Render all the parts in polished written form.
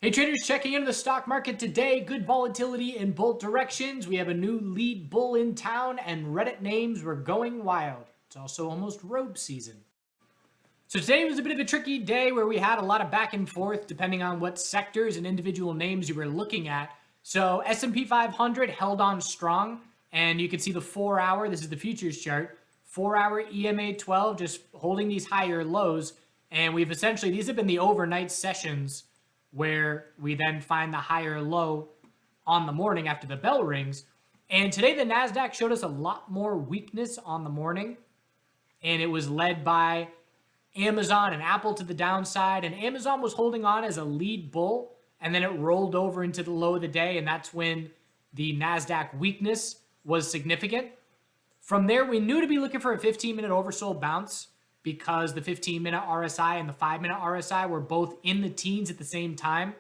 Hey traders, checking into the stock market today. Good volatility in both directions. We have a new lead bull in town and Reddit names were going wild. It's also almost robe season. So today was a bit of a tricky day where we had a lot of back and forth depending on what sectors and individual names you were looking at. So S&P 500 held on strong, and you can see the 4-hour, this is the futures chart, 4-hour EMA 12 just holding these higher lows. And we've essentially, these have been the overnight sessions where we then find the higher low on the morning after the bell rings. And today the Nasdaq showed us a lot more weakness on the morning, and it was led by Amazon and Apple to the downside, and Amazon was holding on as a lead bull, and then it rolled over into the low of the day, and that's when the Nasdaq weakness was significant. From there, we knew to be looking for a 15-minute oversold bounce, because the 15-minute RSI and the 5-minute RSI were both in the teens at the same time,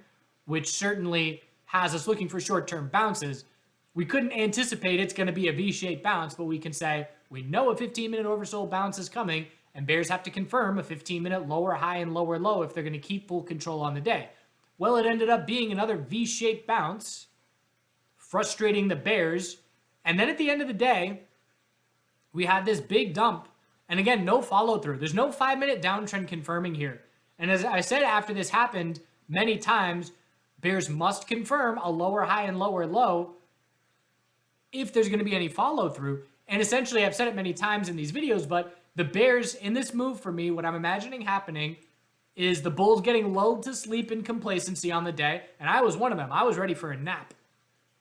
which certainly has us looking for short-term bounces. We couldn't anticipate it's going to be a V-shaped bounce, but we can say we know a 15-minute oversold bounce is coming, and bears have to confirm a 15-minute lower high and lower low if they're going to keep full control on the day. Well, it ended up being another V-shaped bounce, frustrating the bears, and then at the end of the day, we had this big dump. And again, no follow through. There's no 5-minute downtrend confirming here. And as I said, after this happened many times, bears must confirm a lower high and lower low if there's going to be any follow through. And essentially, I've said it many times in these videos, but the bears in this move for me, what I'm imagining happening is the bulls getting lulled to sleep in complacency on the day. And I was one of them. I was ready for a nap.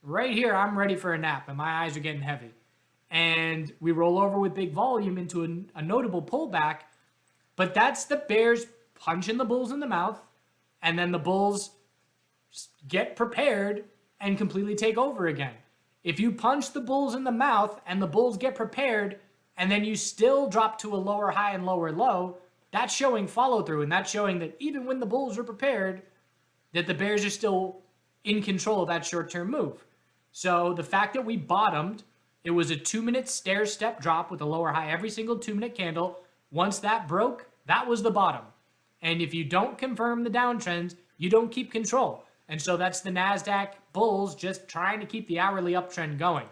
Right here, I'm ready for a nap, and my eyes are getting heavy. And we roll over with big volume into a notable pullback, but that's the bears punching the bulls in the mouth, and then the bulls get prepared and completely take over again. If you punch the bulls in the mouth and the bulls get prepared, and then you still drop to a lower high and lower low, that's showing follow through, and that's showing that even when the bulls are prepared, that the bears are still in control of that short-term move. So the fact that we bottomed, it was a 2-minute stair step drop with a lower high every single 2-minute candle. Once that broke, that was the bottom. And if you don't confirm the downtrend, you don't keep control. And so that's the Nasdaq bulls just trying to keep the hourly uptrend going.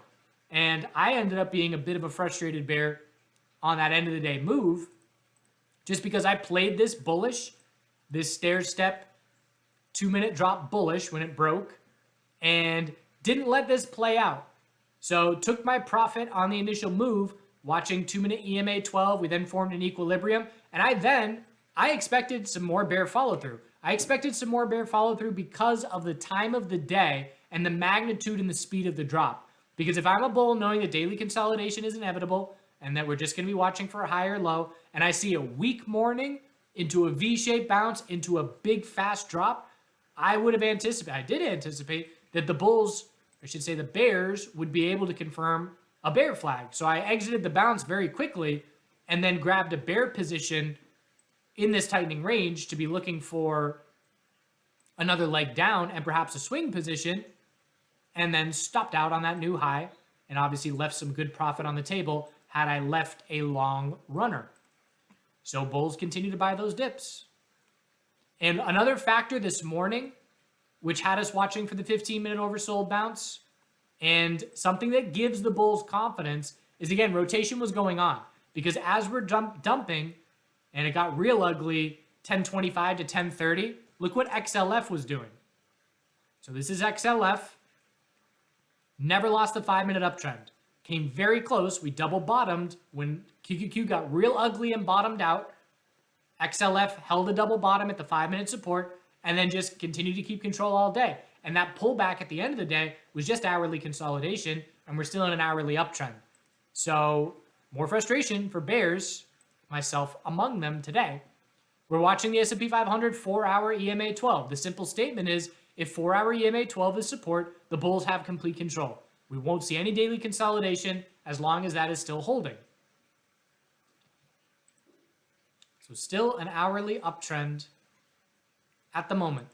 And I ended up being a bit of a frustrated bear on that end of the day move, just because I played this bullish, this stair step 2-minute drop bullish when it broke, and didn't let this play out. So took my profit on the initial move, watching 2-minute EMA 12. We then formed an equilibrium. And I expected some more bear follow through. I expected some more bear follow through because of the time of the day and the magnitude and the speed of the drop. Because if I'm a bull knowing that daily consolidation is inevitable and that we're just going to be watching for a higher low, and I see a weak morning into a V-shaped bounce into a big fast drop, I did anticipate that the bulls, I should say the bears, would be able to confirm a bear flag. So I exited the bounce very quickly and then grabbed a bear position in this tightening range to be looking for another leg down and perhaps a swing position, and then stopped out on that new high and obviously left some good profit on the table had I left a long runner. So bulls continue to buy those dips. And another factor this morning, which had us watching for the 15-minute oversold bounce, and something that gives the bulls confidence is, again, rotation was going on. Because as we're dumping, and it got real ugly, 1025 to 1030, look what XLF was doing. So this is XLF. Never lost the 5-minute uptrend. Came very close. We double bottomed when QQQ got real ugly and bottomed out. XLF held a double bottom at the 5-minute support, and then just continued to keep control all day. And that pullback at the end of the day was just hourly consolidation, and we're still in an hourly uptrend. So more frustration for bears, myself among them today. We're watching the S&P 500 4-hour EMA 12. The simple statement is, if 4-hour EMA 12 is support, the bulls have complete control. We won't see any daily consolidation as long as that is still holding. So still an hourly uptrend at the moment.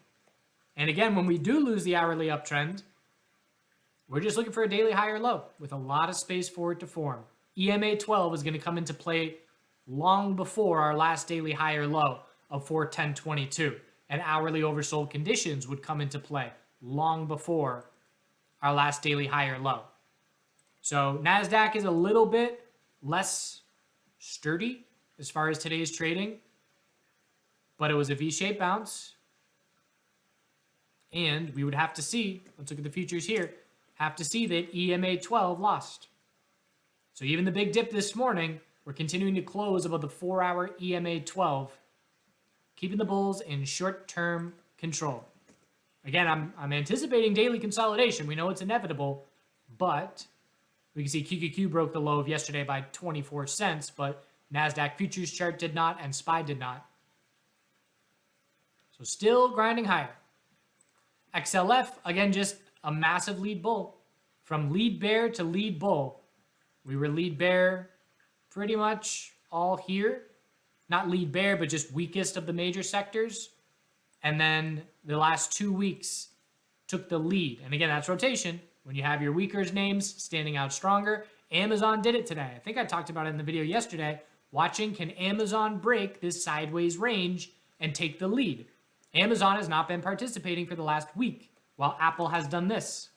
And again, when we do lose the hourly uptrend, we're just looking for a daily high or low with a lot of space for it to form. EMA 12 is going to come into play long before our last daily high or low of 410.22. and hourly oversold conditions would come into play long before our last daily high or low. So Nasdaq is a little bit less sturdy as far as today's trading, but it was a V-shaped bounce. And we would have to see, let's look at the futures here, have to see that EMA 12 lost. So even the big dip this morning, we're continuing to close above the 4-hour EMA 12, keeping the bulls in short-term control. Again, I'm anticipating daily consolidation. We know it's inevitable, but we can see QQQ broke the low of yesterday by 24 cents, but Nasdaq futures chart did not and SPY did not. So still grinding higher. XLF, again, just a massive lead bull. From lead bear to lead bull. We were lead bear pretty much all here. Not lead bear, but just weakest of the major sectors. And then the last 2 weeks took the lead. And again, that's rotation. When you have your weaker names standing out stronger. Amazon did it today. I think I talked about it in the video yesterday. Watching, can Amazon break this sideways range and take the lead? Amazon has not been participating for the last week, while Apple has done this.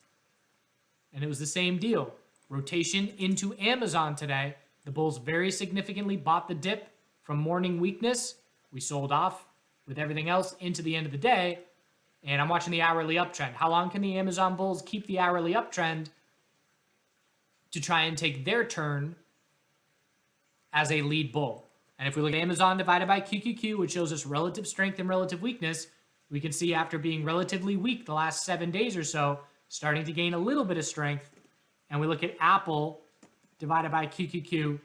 And it was the same deal. Rotation into Amazon today. The bulls very significantly bought the dip from morning weakness. We sold off with everything else into the end of the day. And I'm watching the hourly uptrend. How long can the Amazon bulls keep the hourly uptrend to try and take their turn as a lead bull? And if we look at Amazon divided by QQQ, which shows us relative strength and relative weakness, we can see after being relatively weak the last 7 days or so, starting to gain a little bit of strength. And we look at Apple divided by QQQ,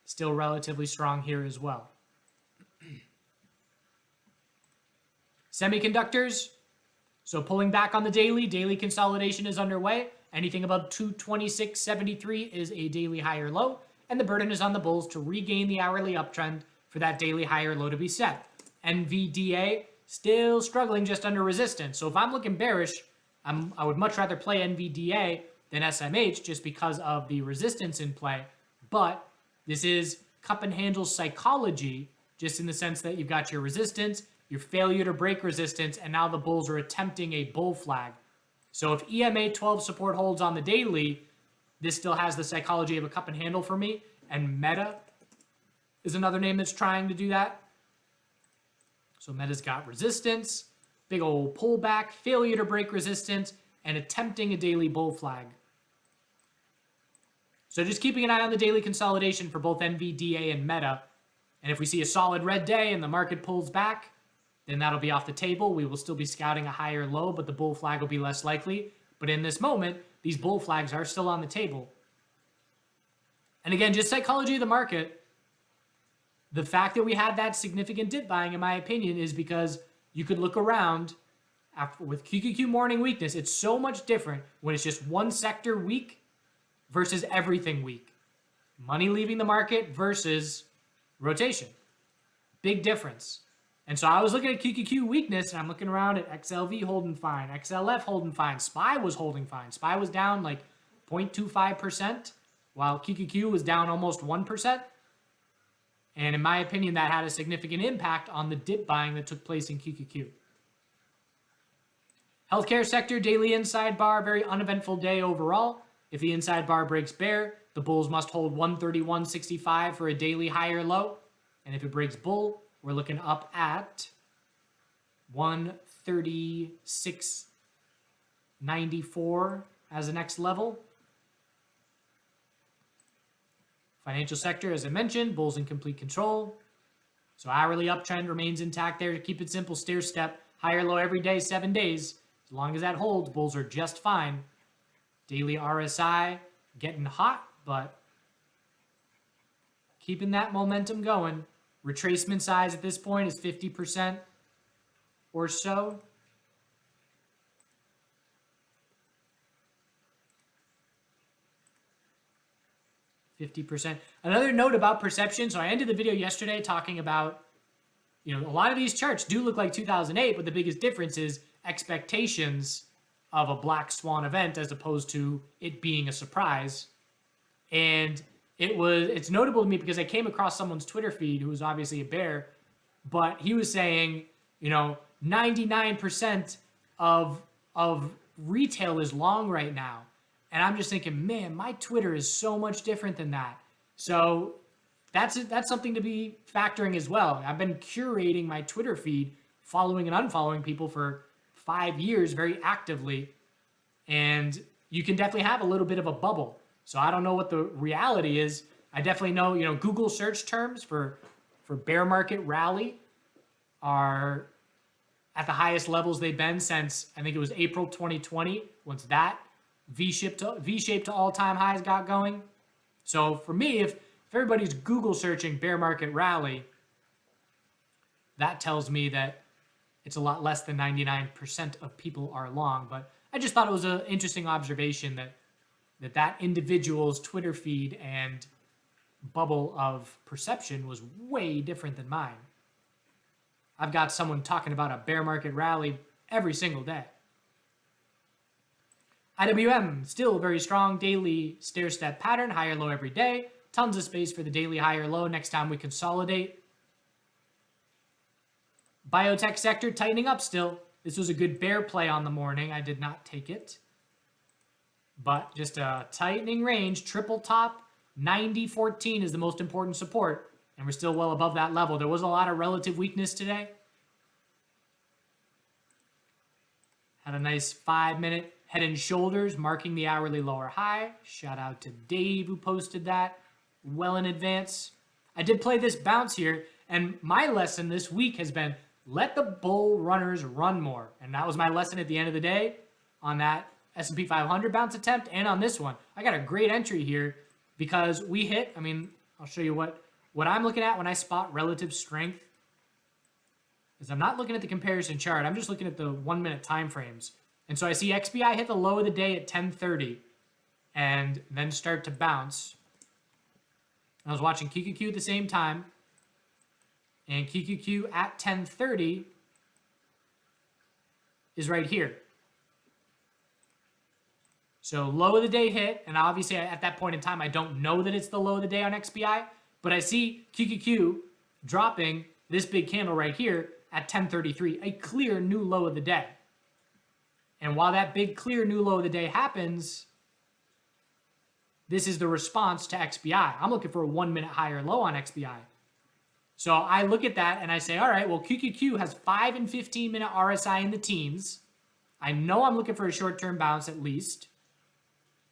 still relatively strong here as well. Semiconductors, so pulling back on the daily consolidation is underway. Anything above 226.73 is a daily high or low, and the burden is on the bulls to regain the hourly uptrend for that daily high or low to be set. NVDA still struggling just under resistance. So if I'm looking bearish, I would much rather play NVDA than SMH just because of the resistance in play. But this is cup and handle psychology, just in the sense that you've got your resistance, your failure to break resistance, and now the bulls are attempting a bull flag. So if EMA 12 support holds on the daily, this still has the psychology of a cup and handle for me. And Meta is another name that's trying to do that. So Meta's got resistance, big old pullback, failure to break resistance, and attempting a daily bull flag. So just keeping an eye on the daily consolidation for both NVDA and Meta. And if we see a solid red day and the market pulls back, then that'll be off the table. We will still be scouting a higher low, but the bull flag will be less likely. But in this moment, these bull flags are still on the table. And again, just psychology of the market. The fact that we had that significant dip buying, in my opinion, is because you could look around with QQQ morning weakness. It's so much different when it's just one sector weak versus everything weak. Money leaving the market versus rotation. Big difference. And so I was looking at QQQ weakness, and I'm looking around at XLV holding fine, XLF holding fine, SPY was holding fine. SPY was down like 0.25%, while QQQ was down almost 1%. And in my opinion, that had a significant impact on the dip buying that took place in QQQ. Healthcare sector, daily inside bar, very uneventful day overall. If the inside bar breaks bear, the bulls must hold 131.65 for a daily high or low. And if it breaks bull, we're looking up at 136.94 as the next level. Financial sector, as I mentioned, bulls in complete control. So hourly uptrend remains intact there. To keep it simple, stair step, higher low every day, 7 days. As long as that holds, bulls are just fine. Daily RSI getting hot, but keeping that momentum going. Retracement size at this point is 50% or so. %. Another note about perception. So I ended the video yesterday talking about, a lot of these charts do look like 2008, but the biggest difference is expectations of a black swan event as opposed to it being a surprise. And it's notable to me because I came across someone's Twitter feed who was obviously a bear, but he was saying, 99% of retail is long right now. And I'm just thinking, man, my Twitter is so much different than that. So that's something to be factoring as well. I've been curating my Twitter feed, following and unfollowing people for 5 years very actively. And you can definitely have a little bit of a bubble. So I don't know what the reality is. I definitely know, Google search terms for bear market rally are at the highest levels they've been since, I think it was April 2020, once that V-shape to all-time highs got going. So for me, if everybody's Google searching bear market rally, that tells me that it's a lot less than 99% of people are long. But I just thought it was an interesting observation that individual's Twitter feed and bubble of perception was way different than mine. I've got someone talking about a bear market rally every single day. IWM, still a very strong daily stair-step pattern, higher low every day. Tons of space for the daily higher low next time we consolidate. Biotech sector tightening up still. This was a good bear play on the morning. I did not take it. But just a tightening range, triple top, 90.14 is the most important support. And we're still well above that level. There was a lot of relative weakness today. Had a nice 5-minute head and shoulders marking the hourly lower high. Shout out to Dave who posted that well in advance. I did play this bounce here, and my lesson this week has been let the bull runners run more. And that was my lesson at the end of the day on that S&P 500 bounce attempt and on this one. I got a great entry here because we hit, I'll show you what I'm looking at when I spot relative strength is I'm not looking at the comparison chart. I'm just looking at the 1-minute time frames. And so I see XBI hit the low of the day at 10:30 and then start to bounce. I was watching QQQ at the same time. And QQQ at 10:30 is right here. So low of the day hit, and obviously at that point in time, I don't know that it's the low of the day on XBI, but I see QQQ dropping this big candle right here at 10:33, a clear new low of the day. And while that big clear new low of the day happens, this is the response to XBI. I'm looking for a 1-minute higher low on XBI. So I look at that and I say, all right, well, QQQ has 5 and 15-minute RSI in the teens. I know I'm looking for a short-term bounce at least.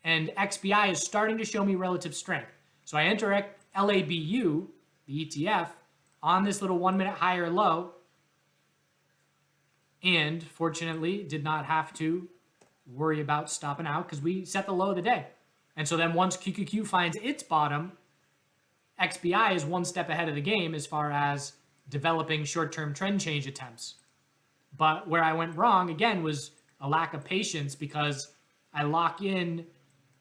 And XBI is starting to show me relative strength. So I enter LABU, the ETF, on this little 1-minute higher low. And fortunately, did not have to worry about stopping out because we set the low of the day. And so then once QQQ finds its bottom, XBI is one step ahead of the game as far as developing short-term trend change attempts. But where I went wrong, again, was a lack of patience because I lock in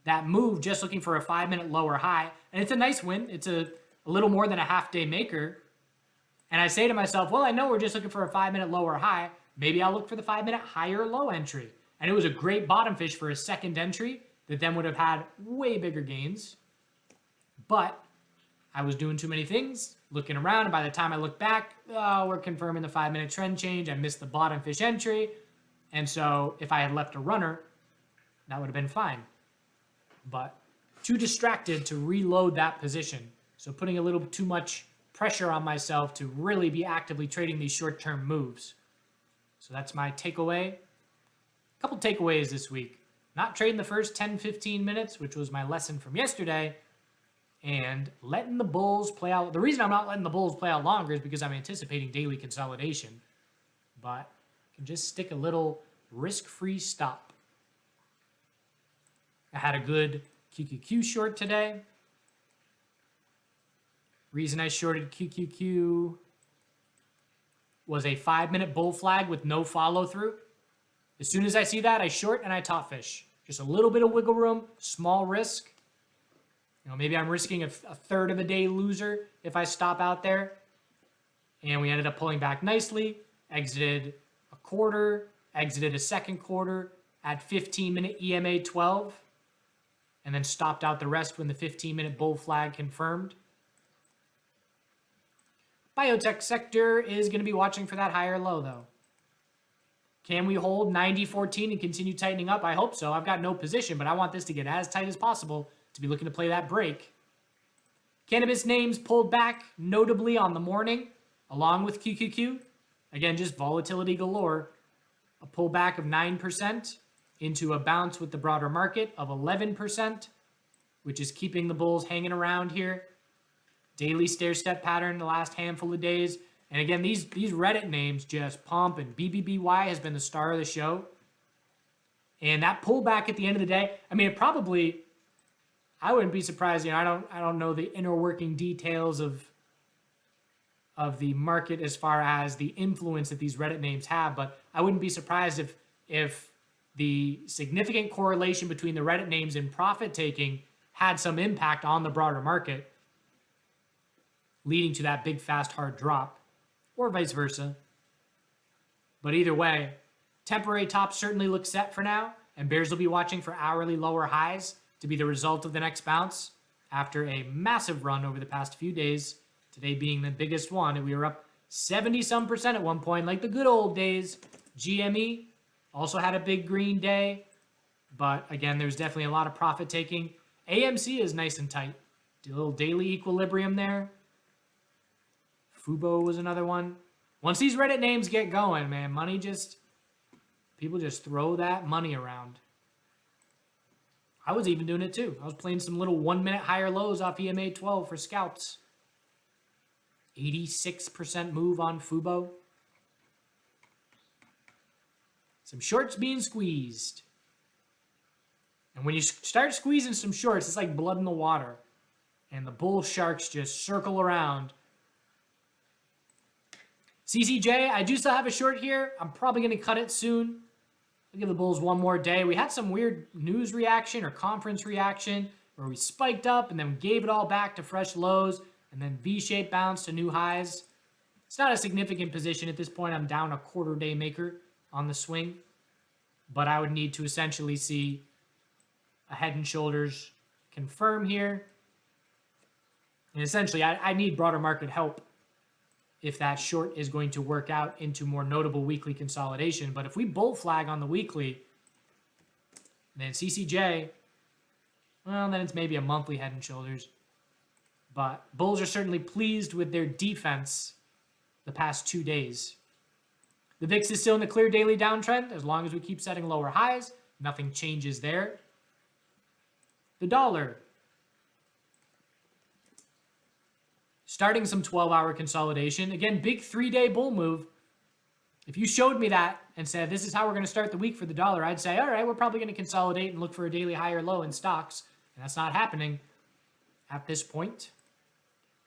that move just looking for a 5-minute lower high. And it's a nice win. It's a little more than a half-day maker. And I say to myself, well, I know we're just looking for a 5-minute lower high. Maybe I'll look for the 5-minute higher low entry. And it was a great bottom fish for a second entry that then would have had way bigger gains. But I was doing too many things, looking around, and by the time I look back, we're confirming the 5-minute trend change. I missed the bottom fish entry. And so if I had left a runner, that would have been fine. But too distracted to reload that position. So putting a little too much pressure on myself to really be actively trading these short-term moves. So that's my takeaway. A couple takeaways this week. Not trading the first 10, 15 minutes, which was my lesson from yesterday, and letting the bulls play out. The reason I'm not letting the bulls play out longer is because I'm anticipating daily consolidation. But I can just stick a little risk-free stop. I had a good QQQ short today. Reason I shorted QQQ was a 5-minute bull flag with no follow-through. As soon as I see that, I short and I top fish. Just a little bit of wiggle room, small risk. Maybe I'm risking a third of a day loser if I stop out there. And we ended up pulling back nicely, exited a quarter, exited a second quarter at 15-minute EMA 12, and then stopped out the rest when the 15-minute bull flag confirmed. Biotech sector is going to be watching for that higher low, though. Can we hold 90.14 and continue tightening up? I hope so. I've got no position, but I want this to get as tight as possible to be looking to play that break. Cannabis names pulled back notably on the morning, along with QQQ. Again, just volatility galore. A pullback of 9% into a bounce with the broader market of 11%, which is keeping the bulls hanging around here. Daily stair-step pattern the last handful of days. And again, these Reddit names just pump, and BBBY has been the star of the show. And that pullback at the end of the day, I mean, it probably, I wouldn't be surprised. You know, I don't know the inner working details of the market as far as the influence that these Reddit names have, but I wouldn't be surprised if the significant correlation between the Reddit names and profit taking had some impact on the broader market, leading to that big, fast, hard drop, or vice versa. But either way, temporary tops certainly look set for now, and bears will be watching for hourly lower highs to be the result of the next bounce after a massive run over the past few days, today being the biggest one. And we were up 70-some% at one point, like the good old days. GME also had a big green day, but again, there's definitely a lot of profit taking. AMC is nice and tight. A little daily equilibrium there. Fubo was another one. Once these Reddit names get going, man, people just throw that money around. I was even doing it too. I was playing some little 1 minute higher lows off EMA 12 for scalps. 86% move on Fubo. Some shorts being squeezed. And when you start squeezing some shorts, it's like blood in the water. And the bull sharks just circle around. CCJ, I do still have a short here. I'm probably going to cut it soon. I'll give the bulls one more day. We had some weird news reaction or conference reaction where we spiked up and then gave it all back to fresh lows and then V-shaped bounce to new highs. It's not a significant position at this point. I'm down a quarter day maker on the swing, but I would need to essentially see a head and shoulders confirm here. And essentially, I need broader market help if that short is going to work out into more notable weekly consolidation. But if we bull flag on the weekly, then CCJ, well, then it's maybe a monthly head and shoulders. But bulls are certainly pleased with their defense the past 2 days. The VIX is still in the clear daily downtrend as long as we keep setting lower highs. Nothing changes there. The dollar, starting some 12-hour consolidation. Again, big 3-day bull move. If you showed me that and said, this is how we're going to start the week for the dollar, I'd say, all right, we're probably going to consolidate and look for a daily high or low in stocks. And that's not happening at this point.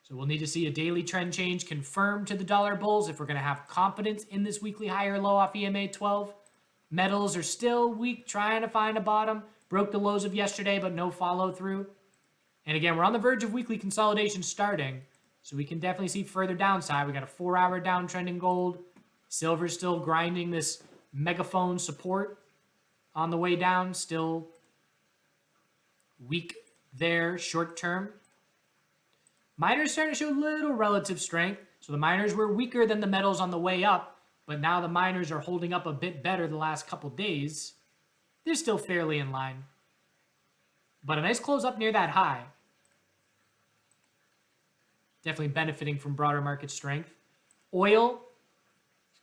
So we'll need to see a daily trend change confirmed to the dollar bulls if we're going to have confidence in this weekly high or low off EMA 12. Metals are still weak, trying to find a bottom. Broke the lows of yesterday, but no follow through. And again, we're on the verge of weekly consolidation starting. So we can definitely see further downside. We got a 4-hour downtrend in gold. Silver's still grinding this megaphone support on the way down. Still weak there short term. Miners starting to show a little relative strength. So the miners were weaker than the metals on the way up, but now the miners are holding up a bit better the last couple days. They're still fairly in line. But a nice close up near that high. Definitely benefiting from broader market strength. Oil,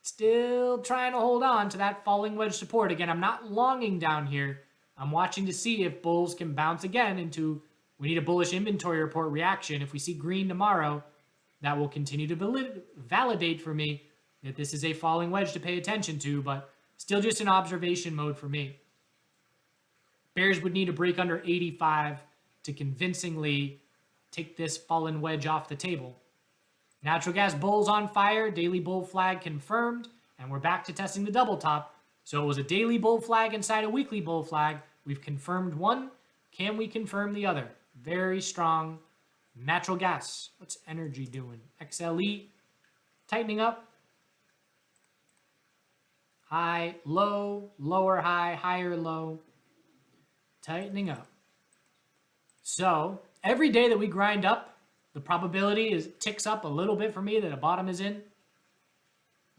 still trying to hold on to that falling wedge support. Again, I'm not longing down here. I'm watching to see if bulls can bounce again into, we need a bullish inventory report reaction. If we see green tomorrow, that will continue to validate for me that this is a falling wedge to pay attention to, but still just in observation mode for me. Bears would need to break under 85 to convincingly take this fallen wedge off the table. Natural gas bulls on fire, daily bull flag confirmed, and we're back to testing the double top. So it was a daily bull flag inside a weekly bull flag. We've confirmed one. Can we confirm the other? Very strong natural gas. What's energy doing? XLE tightening up. High, low, lower high, higher low. Tightening up. So every day that we grind up, the probability ticks up a little bit for me that a bottom is in.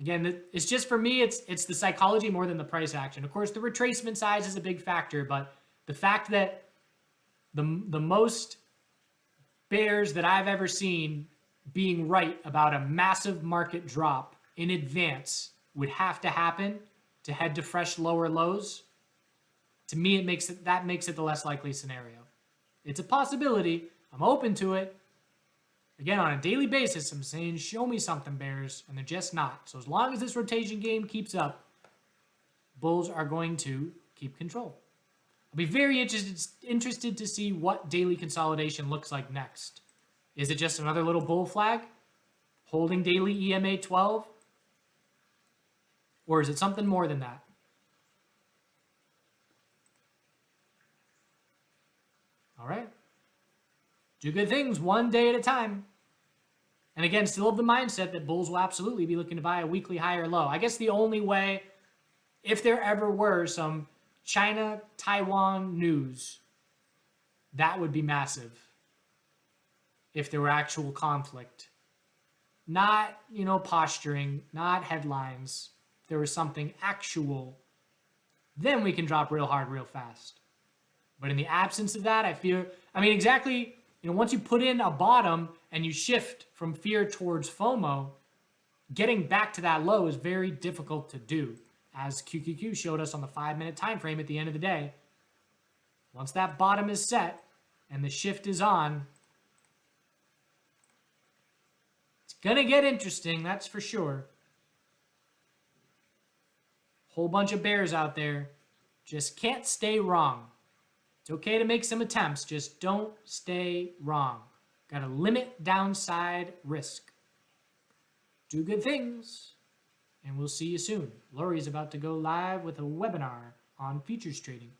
Again, it's just, for me, it's the psychology more than the price action. Of course, the retracement size is a big factor, but the fact that the most bears that I've ever seen being right about a massive market drop in advance would have to happen to head to fresh lower lows, to me, that makes it the less likely scenario. It's a possibility. I'm open to it. Again, on a daily basis, I'm saying, show me something, bears, and they're just not. So as long as this rotation game keeps up, bulls are going to keep control. I'll be very interested to see what daily consolidation looks like next. Is it just another little bull flag holding daily EMA 12? Or is it something more than that? All right. Do good things one day at a time. And again, still have the mindset that bulls will absolutely be looking to buy a weekly high or low. I guess the only way, if there ever were some China-Taiwan news, that would be massive. If there were actual conflict. Not, posturing, not headlines. If there was something actual, then we can drop real hard, real fast. But in the absence of that, exactly, once you put in a bottom and you shift from fear towards FOMO, getting back to that low is very difficult to do, as QQQ showed us on the 5-minute time frame at the end of the day. Once that bottom is set and the shift is on, it's gonna get interesting, that's for sure. Whole bunch of bears out there, just can't stay wrong. It's okay to make some attempts, just don't stay wrong. Got to limit downside risk. Do good things, and we'll see you soon. Lori's about to go live with a webinar on futures trading.